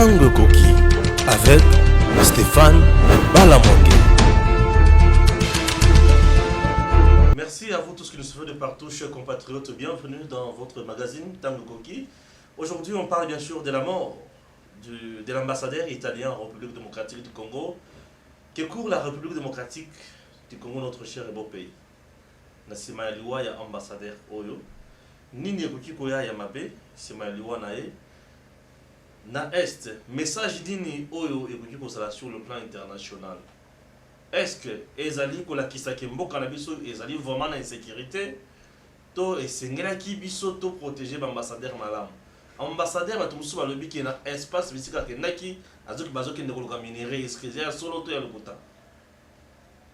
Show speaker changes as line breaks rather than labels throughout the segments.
Tango Koki avec Stéphane Balamongue. Merci à vous tous qui nous suivez de partout, chers compatriotes. Bienvenue dans votre magazine Tango Koki. Aujourd'hui, on parle bien sûr de la mort de l'ambassadeur italien en République démocratique du Congo, qui court la République démocratique du Congo, notre cher et beau pays. Nasima Liwa ya ambassadeur Oyo. Nini Ekoki Koya Yamabe, Sima Liwa Nae. Na Est, message Nini Oyo Ekoki Kosala sur le plan international. Est-ce que Ezali Kolakisa Kembo Kanabiso Ezali vraiment en insécurité? To Esengela Kibiso to protéger l'ambassadeur Malam. Ambassadeur Matumusu Balobi qui est dans espace physique qui naki azoki bazoki ndekoloka minéré escrésia solo to ya lokuta.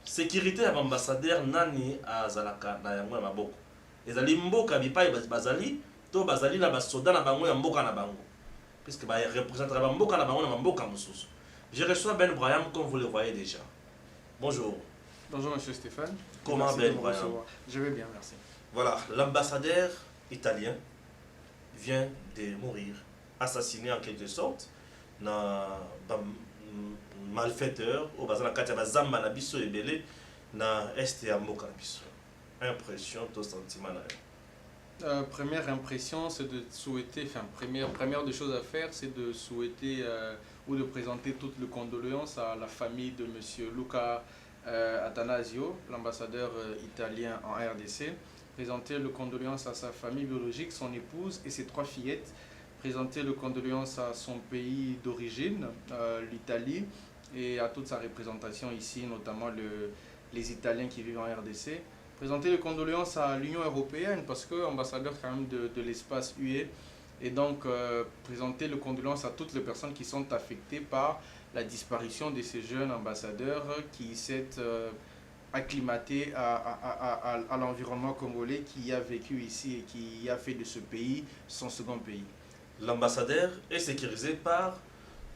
Sécurité à l'ambassadeur nani azalaka na yango ya maboko. Ezali mboka bipai bazali to bazali na basoda na bango ya mboka na bango. Puisque ba représentera ba mboka na bango na mboka mususu. Je reçois Ben Braham comme vous le voyez déjà. Bonjour.
Bonjour monsieur Stéphane.
Comment
merci
Ben Braham?
Je vais bien, merci.
Voilà, l'ambassadeur italien vient de mourir, assassiné en quelque sorte, na malfaiteur, au bazar na katia bazamba na biso ebele na este ya mboka na biso. Impression, to sentiment na.
Première impression, c'est de souhaiter, enfin première des choses à faire, c'est de souhaiter ou de présenter toutes les condoléances à la famille de monsieur Luca Attanasio, l'ambassadeur italien en RDC. Présenter les condoléances à sa famille biologique, son épouse et ses 3 fillettes. Présenter les condoléances à son pays d'origine, l'Italie, et à toute sa représentation ici, notamment les Italiens qui vivent en RDC. Présenter les condoléances à l'Union européenne, parce que ambassadeur quand même de l'espace UE, et donc présenter les condoléances à toutes les personnes qui sont affectées par la disparition de ces jeunes ambassadeurs qui s'est acclimaté à l'environnement congolais, qui a vécu ici et qui a fait de ce pays son second pays.
L'ambassadeur est sécurisé par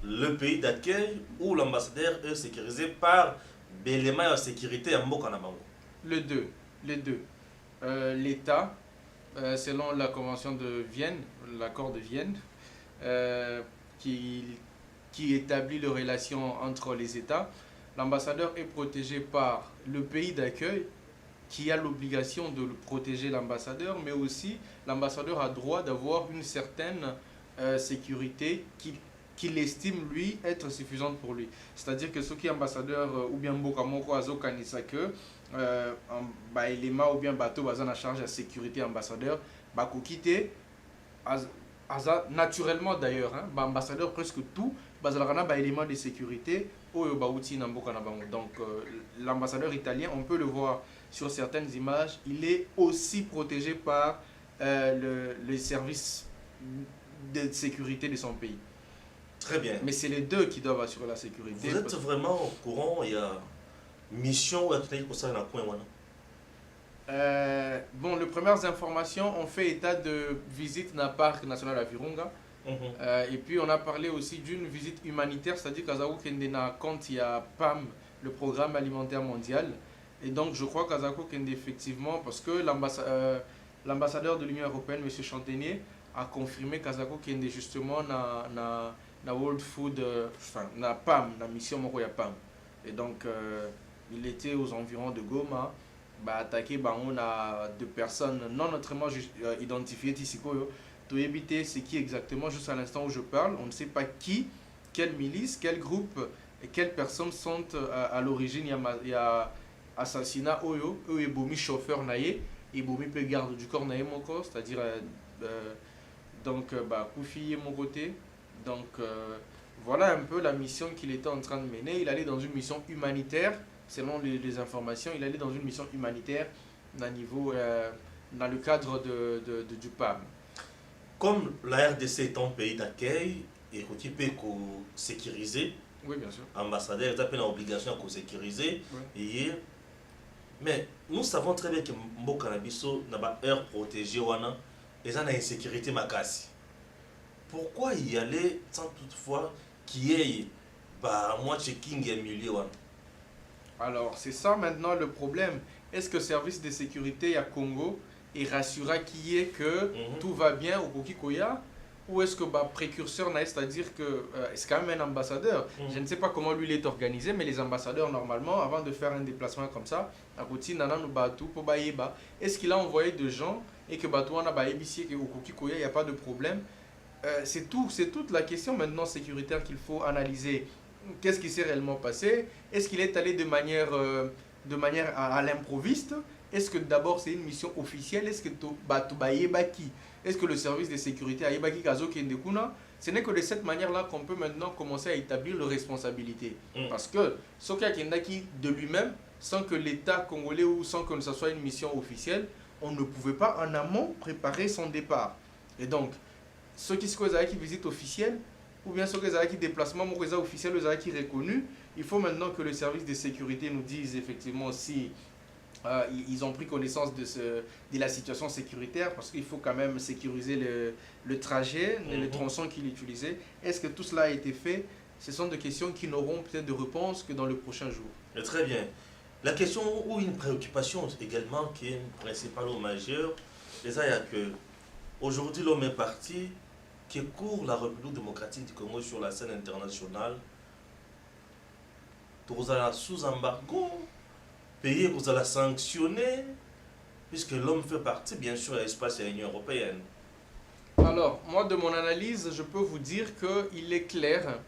le pays d'accueil ou l'ambassadeur est sécurisé par l'élément de sécurité à Mboka na bango?
Les deux. L'État, selon la convention de Vienne, l'accord de Vienne, qui établit les relations entre les États, l'ambassadeur est protégé par le pays d'accueil qui a l'obligation de protéger l'ambassadeur, mais aussi l'ambassadeur a droit d'avoir une certaine sécurité qu'il estime lui être suffisante pour lui. C'est-à-dire que ceux qui sont ambassadeurs ou bien Mbokamoko Azokanisa que élément ou bien bateau bazan a charge de sécurité ambassadeur, quitter naturellement d'ailleurs, ambassadeur presque tout, élément de sécurité. Donc l'ambassadeur italien, on peut le voir sur certaines images, il est aussi protégé par les services de sécurité de son pays.
Très bien.
Mais c'est les deux qui doivent assurer la sécurité.
Vous êtes vraiment au courant, il y a mission ou
bon, les premières informations, on fait état de visite dans le parc national à Virunga. Et puis on a parlé aussi d'une visite humanitaire, c'est-à-dire qu'Azako Kende na compte il y a PAM, le programme alimentaire mondial. Et donc je crois qu'Azako Kende effectivement, parce que l'ambassadeur de l'Union européenne, M. Chantenier, a confirmé qu'Azako Kende justement na World Food, enfin na PAM, na mission Mokoya PAM. Et donc il était aux environs de Goma, attaqué on a 2 personnes non autrement identifiées ici. Pour éviter ce qui exactement, juste à l'instant où je parle, on ne sait pas qui, quelle milice, quel groupe et quelles personnes sont à l'origine. Il y a assassinat Oyo, et Bomi chauffeur naïe, et Bomi peut garde du corps naïe mon corps, c'est-à-dire donc Koufi mon côté. Donc voilà un peu la mission qu'il était en train de mener. Il allait dans une mission humanitaire, selon les informations, il allait dans une mission humanitaire dans le cadre du PAM.
Comme la RDC est un pays d'accueil et qui peut sécuriser,
oui, bien sûr.
Ambassadeur est une obligation de sécuriser.
Oui.
Mais nous savons très bien que Mboka Nabiso n'a pas air protégé et ça a une sécurité makasi. Pourquoi y aller sans toutefois qu'il y ait moi checking et milieu?
Alors c'est ça maintenant le problème. Est-ce que le service de sécurité à Congo et rassurera qui est que tout va bien au Kokikoya ou est-ce que précurseur, c'est-à-dire que c'est quand même un ambassadeur. Je ne sais pas comment lui il est organisé, mais les ambassadeurs, normalement, avant de faire un déplacement comme ça, est-ce qu'il a envoyé des gens et que il n'y a pas de problème? C'est toute la question maintenant sécuritaire qu'il faut analyser. Qu'est-ce qui s'est réellement passé? Est-ce qu'il est allé de manière à l'improviste? Est-ce que d'abord c'est une mission officielle? Est-ce que est-ce que le service de sécurité a Ibaki Kazo Kendekuna? Ce n'est que de cette manière-là qu'on peut maintenant commencer à établir les responsabilités. Parce que Sokia Kendaki de lui-même, sans que l'État congolais ou sans que ce soit une mission officielle, on ne pouvait pas en amont préparer son départ. Et donc, ceux qui visitent officielle, ou bien ceux qui déplacement officiel, qui reconnu, il faut maintenant que le service de sécurité nous dise effectivement si ils ont pris connaissance de la situation sécuritaire, parce qu'il faut quand même sécuriser le trajet, le tronçon qu'il utilisait. Est-ce que tout cela a été fait? Ce sont des questions qui n'auront peut-être de réponse que dans le prochain jour.
Très bien. La question ou une préoccupation également qui est principale ou majeure, c'est que aujourd'hui l'homme est parti, qui court la République démocratique du Congo sur la scène internationale, vous allez sous embargo, pays vous allez sanctionner, puisque l'homme fait partie, bien sûr, de l'espace de l'Union européenne.
Alors, moi, de mon analyse, je peux vous dire qu'il est clair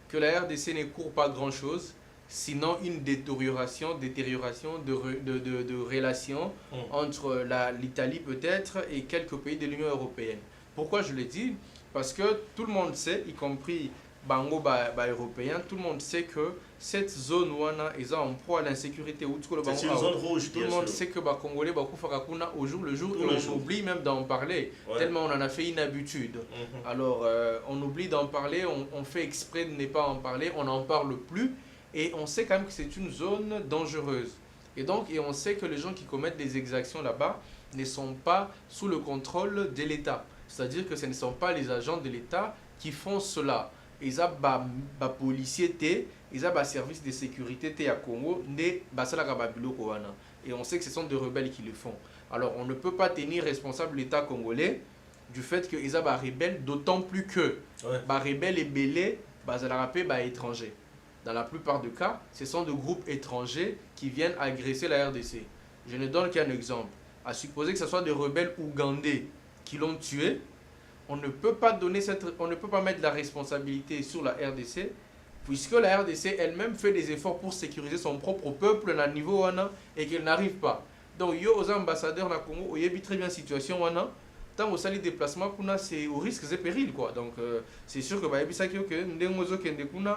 que la RDC ne court pas grand-chose, sinon une détérioration de relations entre l'Italie peut-être et quelques pays de l'Union européenne. Pourquoi je le dis? Parce que tout le monde sait, y compris Bango européen, tout le monde sait que cette zone est en proie à l'insécurité.
C'est une zone rouge,
tout le monde sait que les Congolais au jour le jour, et on oublie même d'en parler, tellement on en a fait une habitude. Alors on oublie d'en parler, on fait exprès de ne pas en parler, on n'en parle plus, et on sait quand même que c'est une zone dangereuse. Et on sait que les gens qui commettent des exactions là-bas ne sont pas sous le contrôle de l'État. C'est-à-dire que ce ne sont pas les agents de l'État qui font cela. Ils ont des policiers, ils ont des services de sécurité à Congo, et on sait que ce sont des rebelles qui le font. Alors on ne peut pas tenir responsable l'État congolais du fait qu'ils ont des rebelles, d'autant plus que les rebelles et belés, des étrangers. Dans la plupart des cas, ce sont des groupes étrangers qui viennent agresser la RDC. Je ne donne qu'un exemple. À supposer que ce soit des rebelles ougandais qui l'ont tué, on ne peut pas mettre la responsabilité sur la RDC, puisque la RDC elle-même fait des efforts pour sécuriser son propre peuple à niveau et qu'elle n'arrive pas. Donc, aux ambassadeurs na Congo, il y a très bien situation tant au sali déplacement c'est au risque et péril quoi. Donc c'est sûr que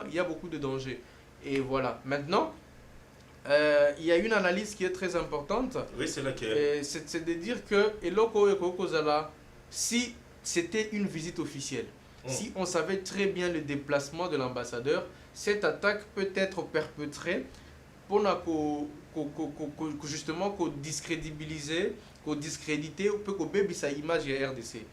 il y a beaucoup de dangers. Et voilà. Maintenant, il y a une analyse qui est très importante.
Oui, c'est laquelle?
C'est de dire que si c'était une visite officielle, si on savait très bien le déplacement de l'ambassadeur, cette attaque peut être perpétrée pour justement discrédibiliser, discréditer, peut baisser sa image de la RDC.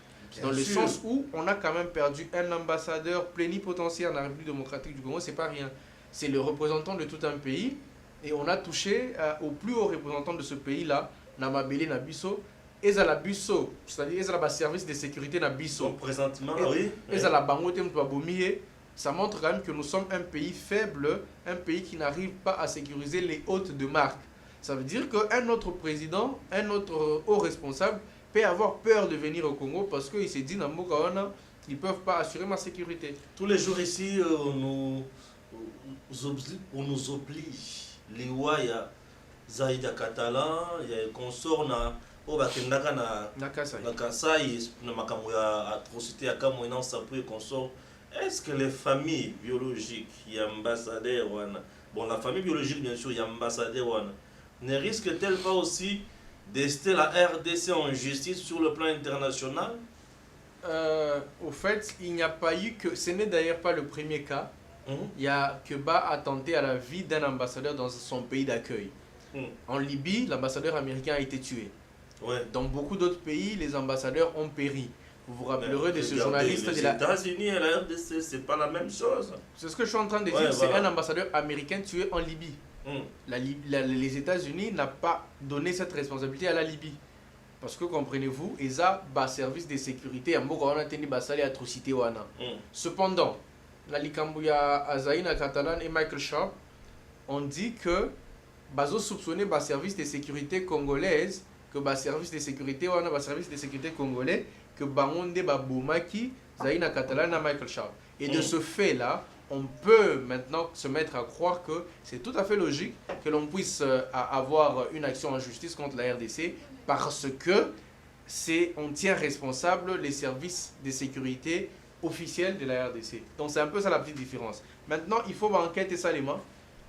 Dans le sens où on a quand même perdu un ambassadeur plénipotentiaire dans la République démocratique du Congo, c'est pas rien. C'est le représentant de tout un pays et on a touché au plus haut représentant de ce pays-là, Namabele Nabiso, et la Bisso, c'est-à-dire le service de sécurité Nabiso.
Présentement, oui.
Et la Bangote Mbabomie, ça montre quand même que nous sommes un pays faible, un pays qui n'arrive pas à sécuriser les hôtes de marque. Ça veut dire qu'un autre président, un autre haut responsable peut avoir peur de venir au Congo parce qu'il s'est dit, ils ne peuvent pas assurer ma sécurité.
Tous les jours ici, on nous oblige. Les lois, il y a Zaïda Catalan, il y a un consort au Bakendaka na Kasai, na makambo ya atrocité ya kamwena sapu et consort. Est-ce que les familles biologiques, il y a ambassadeur, bon la famille biologique bien sûr, il y a ambassadeur, ne risque-t-elle pas aussi d'ester la RDC en justice sur le plan international?
Au fait, il n'y a pas eu que... Ce n'est d'ailleurs pas le premier cas. Il y a Cuba a tenté à la vie d'un ambassadeur dans son pays d'accueil. En Libye, l'ambassadeur américain a été tué. Dans beaucoup d'autres pays, les ambassadeurs ont péri. Vous vous rappellerez de ce journaliste
les États-Unis et la RDC, c'est pas la même chose.
C'est ce que je suis en train de dire. C'est un ambassadeur américain tué en Libye. Les États-Unis n'ont pas donné cette responsabilité à la Libye. Parce que comprenez-vous, il y a un service de sécurité, on a tenu des atrocités. Cependant, la Likambuya Azaïna Catalan et Michael Sharp ont dit que bazo soupçonné le service de sécurité congolaise, que le service de sécurité congolais, que bangonde ba boumaki Zaïna Catalan et Michael Sharp. Et de ce fait-là, on peut maintenant se mettre à croire que c'est tout à fait logique que l'on puisse avoir une action en justice contre la RDC parce que on tient responsable les services de sécurité officiels de la RDC. Donc c'est un peu ça la petite différence. Maintenant, il faut enquêter salement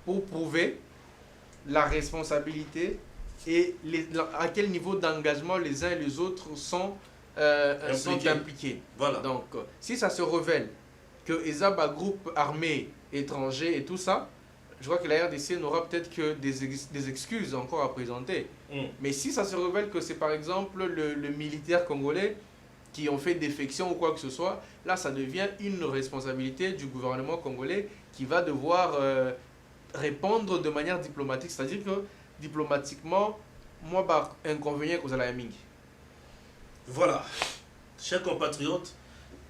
pour prouver la responsabilité et à quel niveau d'engagement les uns et les autres sont impliqués. Voilà. Donc, si ça se révèle que ESAB groupe armé étranger et tout ça, je crois que la RDC n'aura peut-être que des excuses encore à présenter. Mais si ça se révèle que c'est par exemple le militaire congolais qui ont fait défection ou quoi que ce soit, là ça devient une responsabilité du gouvernement congolais qui va devoir répondre de manière diplomatique. C'est-à-dire que diplomatiquement, moi, inconvénient que vous allez mingi.
Voilà. Chers compatriotes,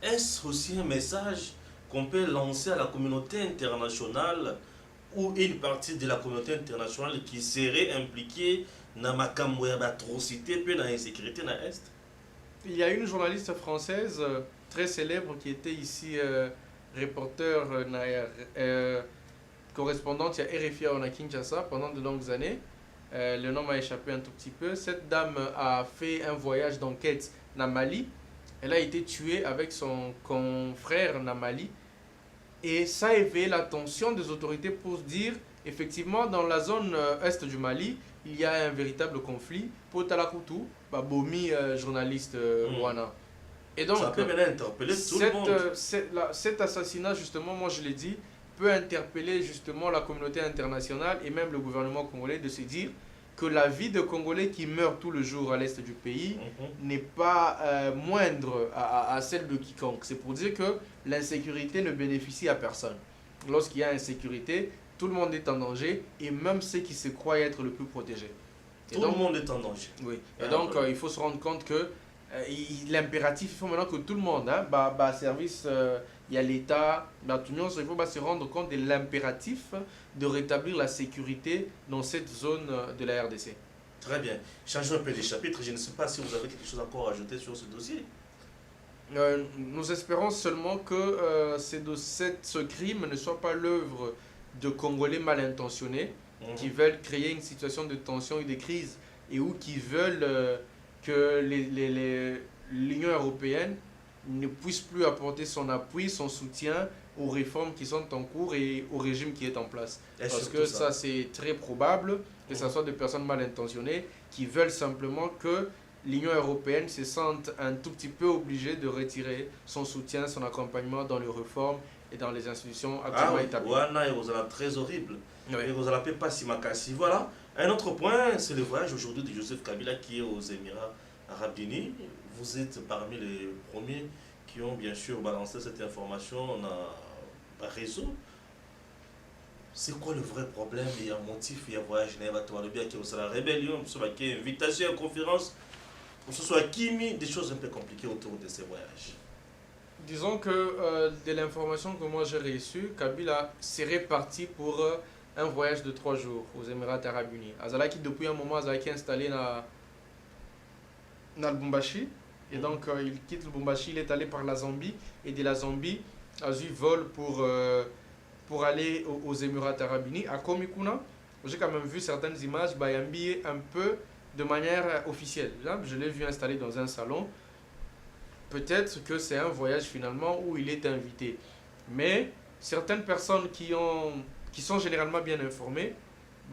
est-ce aussi un message qu'on peut lancer à la communauté internationale ou une partie de la communauté internationale qui serait impliquée dans ma atrocité et dans l'insécurité dans l'Est?
Il y a une journaliste française très célèbre qui était ici reporter, correspondante à RFI à Kinshasa pendant de longues années. Le nom m'a échappé un tout petit peu. Cette dame a fait un voyage d'enquête dans Mali. Elle a été tuée avec son confrère dans Mali. Et ça a éveillé l'attention des autorités pour dire, effectivement, dans la zone est du Mali, il y a un véritable conflit. Pour Talakutu, Bomi, journaliste Rwanda. Et donc,
ça peut maintenant interpeller tout le monde.
Cet assassinat, justement, moi je l'ai dit, peut interpeller justement la communauté internationale et même le gouvernement congolais de se dire que la vie de Congolais qui meurent tout le jour à l'est du pays n'est pas moindre à celle de quiconque. C'est pour dire que l'insécurité ne bénéficie à personne. Lorsqu'il y a insécurité, tout le monde est en danger et même ceux qui se croient être le plus protégés.
Tout le monde est en danger.
Oui. Et donc, il faut se rendre compte que l'impératif, il faut maintenant que tout le monde, service, il y a l'État, il faut se rendre compte de l'impératif de rétablir la sécurité dans cette zone de la RDC.
Très bien. Changeons un peu de chapitre. Je ne sais pas si vous avez quelque chose encore à ajouter sur ce dossier.
Nous espérons seulement que ce crime ne soit pas l'œuvre de Congolais mal intentionnés qui veulent créer une situation de tension et de crise et ou qui veulent que l'Union européenne ne puisse plus apporter son appui, son soutien aux réformes qui sont en cours et au régime qui est en place. Parce que ça c'est très probable que ce soit des personnes mal intentionnées qui veulent simplement que l'Union européenne se sente un tout petit peu obligée de retirer son soutien, son accompagnement dans les réformes et dans les institutions actuellement établies.
Très horrible. Voilà. Un autre point, c'est le voyage aujourd'hui de Joseph Kabila qui est aux Émirats Arabes Unis. Vous êtes parmi les premiers qui ont bien sûr balancé cette information par réseau. C'est quoi le vrai problème? Il y a un motif, il y a un voyage, il y a la rébellion, il y a une invitation à une conférence, ce soit des choses un peu compliquées autour de ces voyages.
Disons que de l'information que moi j'ai reçue, Kabila serait parti pour un voyage de 3 jours aux Émirats Arabes Unis. Azalaki depuis un moment Azalaki installé dans le Lubumbashi. Et donc il quitte le Lubumbashi, il est allé par la Zambie. Et de la Zambie, Azu vole pour aller aux Émirats Arabes Unis. À Komikuna, j'ai quand même vu certaines images, Bayambi un peu de manière officielle. Là, je l'ai vu installé dans un salon. Peut-être que c'est un voyage finalement où il est invité. Mais certaines personnes qui sont généralement bien informées,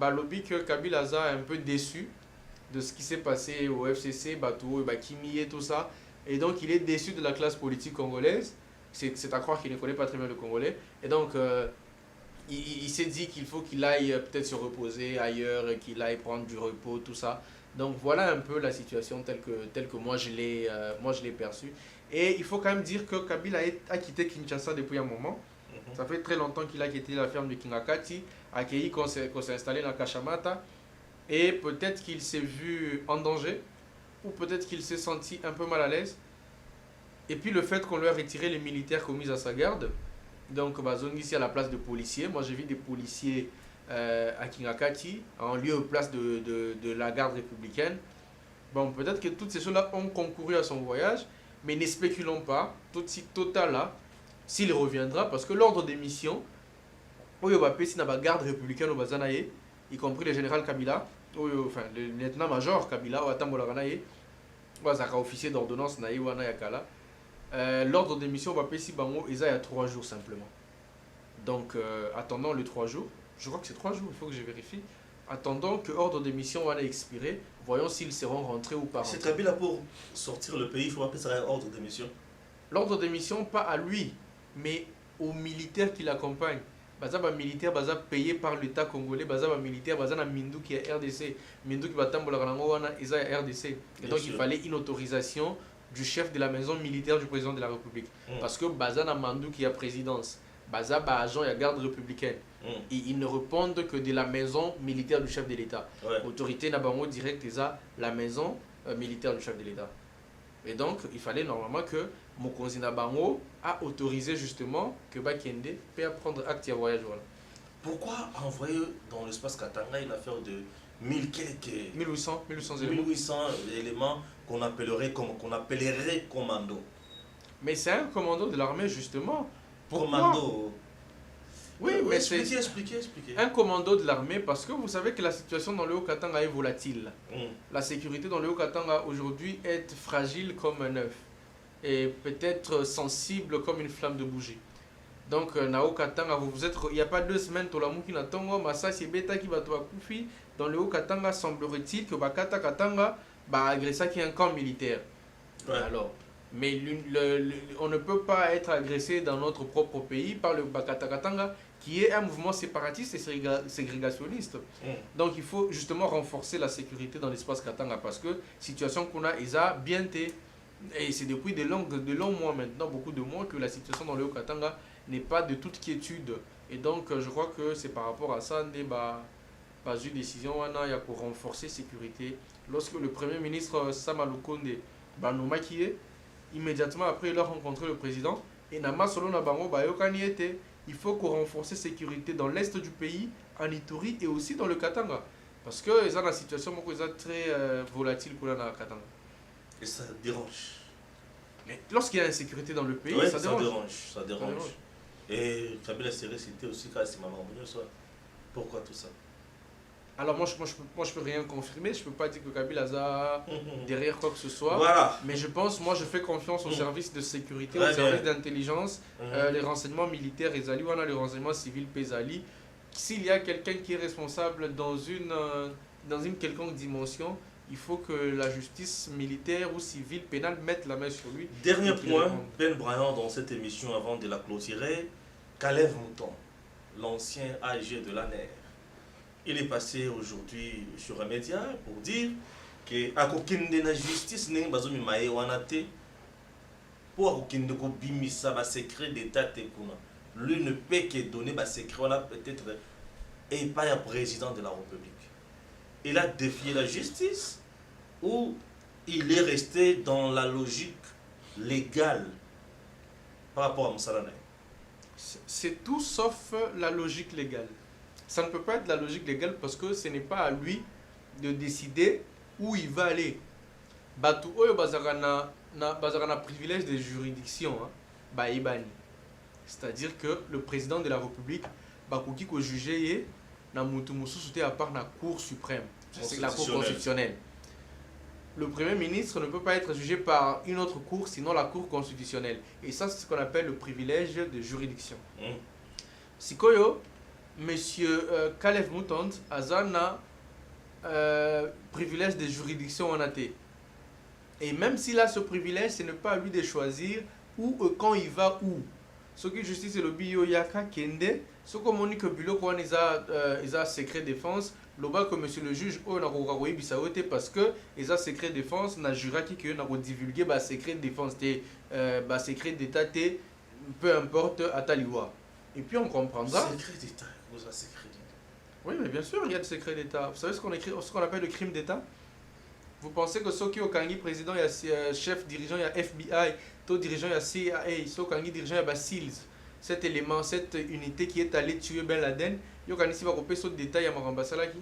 lobby que Kabila est un peu déçu de ce qui s'est passé au FCC, Batou, Kimi et tout ça. Et donc il est déçu de la classe politique congolaise. C'est à croire qu'il ne connaît pas très bien le Congolais. Et donc il s'est dit qu'il faut qu'il aille peut-être se reposer ailleurs, qu'il aille prendre du repos, tout ça. Donc voilà un peu la situation telle que moi je l'ai perçue. Et il faut quand même dire que Kabila a quitté Kinshasa depuis un moment. Ça fait très longtemps qu'il a quitté la ferme de Kingakati, accueilli qu'on s'est installé dans Kashamata. Et peut-être qu'il s'est vu en danger ou peut-être qu'il s'est senti un peu mal à l'aise. Et puis le fait qu'on lui a retiré les militaires commis à sa garde. Donc, zone ici à la place de policiers. Moi, j'ai vu des policiers à Kingakati, en lieu et place de la garde républicaine. Bon, peut-être que toutes ces choses-là ont concouru à son voyage, mais ne spéculons pas. Tout total là, s'il reviendra, parce que l'ordre des missions, il va passer dans la garde républicaine au Bazanaye, y compris le général Kabila, enfin le lieutenant-major Kabila, ou Atambolaganaye, ou officier d'ordonnance Naye ou Anayakala. L'ordre des missions va passer bango il y a 3 jours simplement. Donc attendons les 3 jours. Je crois que c'est 3 jours, il faut que je vérifie. Attendons que l'ordre des missions va expirer. Voyons s'ils seront rentrés ou pas.
C'est Kabila pour sortir le pays, il faut appeler ça un ordre de mission.
L'ordre de mission, pas à lui, mais aux militaires qui l'accompagnent. Baza militaire baza payé par l'État congolais, baza militaire baza na Mindu qui est RDC, Mindu qui va tambola rango wana isa RDC. Et donc il fallait une autorisation du chef de la maison militaire du président de la République. Parce que baza na Mandu qui a présidence, baza ba agent ya garde républicaine. Et ils ne répondent que de la maison militaire du chef de l'État. Autorité na bango direct eza la maison militaire du chef de l'État. Et donc il fallait normalement que Mokonzi Nabango a autorisé justement que Bakende puisse prendre acte de voyage. Voilà.
Pourquoi envoyer dans l'espace Katanga une affaire de
1800
éléments qu'on appellerait commando?
Mais c'est un commando de l'armée justement. Pourquoi?
Commando.
Oui, mais c'est
expliquez.
un commando de l'armée parce que vous savez que la situation dans le Haut-Katanga est volatile. La sécurité dans le Haut-Katanga aujourd'hui est fragile comme un œuf. Et peut-être sensible comme une flamme de bougie. Donc, na Haut-Katanga, il n'y a pas 2 semaines, Tolamuki na Tongo, Massa Beta qui va te Koufi. Dans le Haut-Katanga, semblerait-il que Bakata Katanga va agresser qui est un camp militaire. Alors, mais on ne peut pas être agressé dans notre propre pays par le Bakata Katanga qui est un mouvement séparatiste et ségrégationniste. Donc, il faut justement renforcer la sécurité dans l'espace Katanga parce que la situation qu'on a, ils a bien été. Et c'est depuis de longs mois maintenant, beaucoup de mois, que la situation dans le Haut-Katanga n'est pas de toute quiétude. Et donc, je crois que c'est par rapport à ça qu'il y a une décision pour renforcer la sécurité. Lorsque le Premier ministre Sama Lukonde nous maquillait, immédiatement après, il a rencontré le président. Et il faut qu'on renforce la sécurité dans l'est du pays, en Ituri et aussi dans le Katanga. Parce que c'est une situation très volatile pour le Katanga.
Et ça dérange.
Mais lorsqu'il y a insécurité dans le pays, ça dérange.
Et Kabila serait cité aussi quand c'est maman. Pourquoi tout ça?
Alors moi je peux rien confirmer, je peux pas dire que Kabila a derrière quoi que ce soit.
Voilà.
Mais je fais confiance aux services de sécurité, aux services d'intelligence, les renseignements militaires, les renseignements civils, Pesali. S'il y a quelqu'un qui est responsable dans une quelconque dimension, il faut que la justice militaire ou civile, pénale mette la main sur lui.
Dernier point, Ben Bryant dans cette émission avant de la clôturer, Kalev Mouton, l'ancien AG de l'ANER. Il est passé aujourd'hui sur un média pour dire que la justice n'est pas pour un secret d'État. Lui ne peut que donner un secret peut-être et pas un président de la République. Il a défié la justice ou il est resté dans la logique légale par rapport à Moussalane?
C'est tout sauf la logique légale. Ça ne peut pas être la logique légale parce que ce n'est pas à lui de décider où il va aller. Batu oyo bazarana privilège de juridiction, c'est-à-dire que le président de la République bakoki ko juger na mutu mususu à part la Cour suprême, c'est la Cour constitutionnelle. Le Premier ministre ne peut pas être jugé par une autre cour, sinon la Cour constitutionnelle. Et ça, c'est ce qu'on appelle le privilège de juridiction. Sikoyo, Monsieur Kalev Mouton, Azana, privilège de juridiction en AT. Et même s'il a ce privilège, ce n'est pas à lui de choisir où, quand il va où. Ce qui justice est le bio yaka kende, ce qu'on dit que bilo quand ils a secret défense, le bas que monsieur le juge on a regarder bisaote parce que ils a secret défense n'a juré qui que n'a divulgué ba secret défense ba secret d'état peu importe à taliwa. Et puis on comprendra.
Secret d'état, vous avez secret d'état.
Oui, mais bien sûr, il y a le secret d'état. Vous savez ce qu'on appelle le crime d'état? Vous pensez que ceux qui ont gagné président, il y a chef dirigeant, il y a FBI, tout dirigeant, il y a CIA, ceux qui ont gagné dirigeant, il y a SEALs. Cet élément, cette unité qui est allée tuer Ben Laden, il y a gagné si va couper ce détail à Marambasalaki.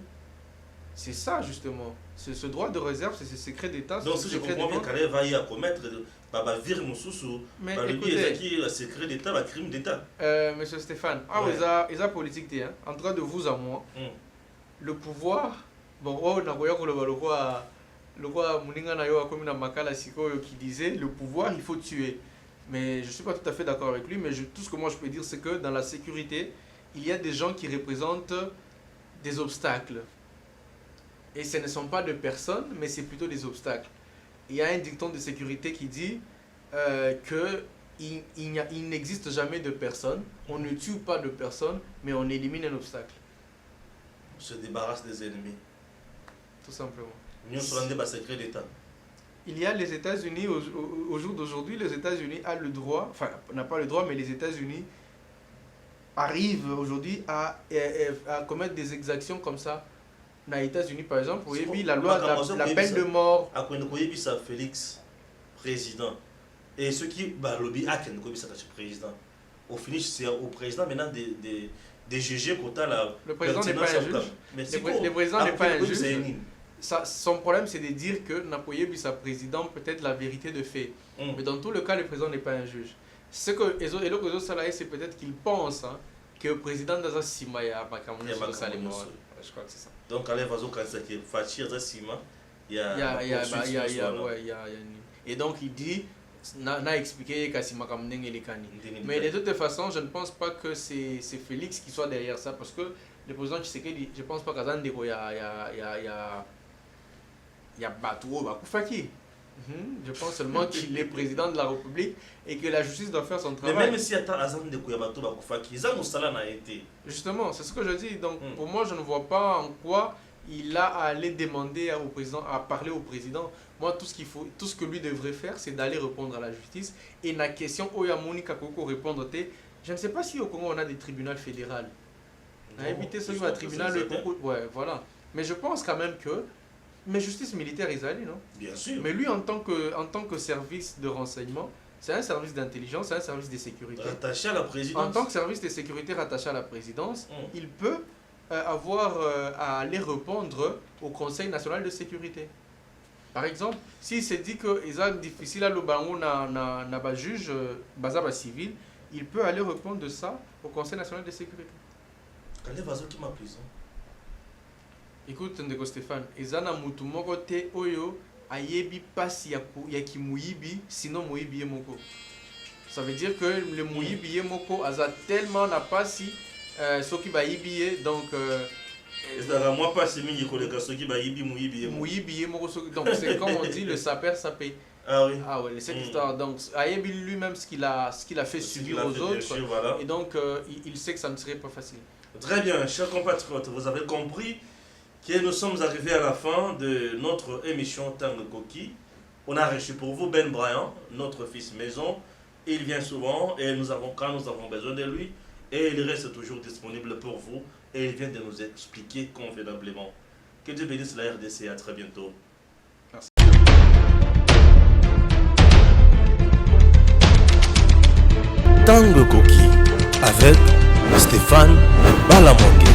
C'est ça justement. Ce droit de réserve, c'est ce secret d'État.
Donc si je comprends bien, Calais va y commettre vir Moussoussou, le secret d'État, le crime d'État.
Monsieur Stéphane, ils ont politique, hein. En tout cas de vous à moi, le pouvoir, bon, le roi Mouninga Nayo comme une Makala Siko qui disait le pouvoir il faut tuer. Mais je ne suis pas tout à fait d'accord avec lui, mais tout ce que moi je peux dire c'est que dans la sécurité, il y a des gens qui représentent des obstacles. Et ce ne sont pas de personnes, mais c'est plutôt des obstacles. Il y a un dicton de sécurité qui dit qu'il n'existe jamais de personnes, on ne tue pas de personnes, mais on élimine un obstacle.
On se débarrasse des ennemis.
Tout simplement.
Secret d'État.
Il y a les États-Unis, au jour d'aujourd'hui, les États-Unis ont le droit, enfin, n'a pas le droit, mais les États-Unis arrivent aujourd'hui à commettre des exactions comme ça. Dans les États-Unis, par exemple, la loi, la peine de mort.
À Félix, président. Et ceux qui lobby à président. Au finish, c'est au président maintenant des juges quant à la.
Le président n'est pas un juge. Le président n'est pas un juge. Son problème, c'est de dire que Napoye sa président peut-être la vérité de fait. Mais dans tout le cas, le président n'est pas un juge. Ce que les autres salariés, c'est peut-être qu'ils pensent que le président dans Sima ya Makamouné sur Salimou. Je crois que c'est ça.
Donc, à l'évasion, quand c'est que Fachir dans Sima, il y a.
Et donc, il dit, n'a expliqué qu'à Sima Kamouné et les Kani. Mais de toute façon, je ne pense pas que c'est Félix qui soit derrière ça, parce que le président Tshisekedi, je ne pense pas qu'à Zandeko, il y a Batou Bakoufaki. Je pense seulement qu'il est président de la République et que la justice doit faire son travail.
Mais même si attend Azam de Batou Bakoufaki, Zamoussala n'a été.
Justement, c'est ce que je dis. Donc pour moi, je ne vois pas en quoi il a à aller demander au président, à parler au président. Moi, tout ce que lui devrait faire, c'est d'aller répondre à la justice. Et la question Oyamoni Kakoko répondre, je ne sais pas si au Congo on a des tribunaux fédéraux. On a évité ce tribunal le Congo. Ouais, voilà. Mais je pense quand même que. Mais justice militaire, ils allaient, non?
Bien sûr.
Mais lui, en tant que service de renseignement, c'est un service d'intelligence, c'est un service de sécurité.
Rattaché à la présidence.
En tant que service de sécurité rattaché à la présidence, il peut avoir à aller répondre au Conseil national de sécurité. Par exemple, s'il se dit que c'est difficile à l'Obango n'a pas juge, bazaba civil, il peut aller répondre de ça au Conseil national de sécurité.
Quel est le qui m'a pris?
Écoute, Ndeko Stéphane, ezana mutu moko te oyo ayebi pasi ya kimuyibi, sinon muyibi yemoko. Ça veut dire que le muyibi yemoko aza tellement na pasi soki ba yibi donc
ezala moi pasi mingi koleka soki ba yibi muyibi yemoko.
Muyibi yemoko donc c'est comme on dit le saper sapé.
Ah oui.
Ah ouais, cette histoire. Donc ayebi lui-même ce qu'il a fait subir aux autres.
Sûr, voilà.
Et donc il sait que ça ne serait pas facile.
Très bien, chers compatriotes, vous avez compris que nous sommes arrivés à la fin de notre émission Tango Koki. On a reçu pour vous Ben Brian, notre fils maison. Il vient souvent et quand nous avons besoin de lui, et il reste toujours disponible pour vous et il vient de nous expliquer convenablement. Que Dieu bénisse la RDC, à très bientôt.
Merci.
Tango Koki avec Stéphane Balamoke.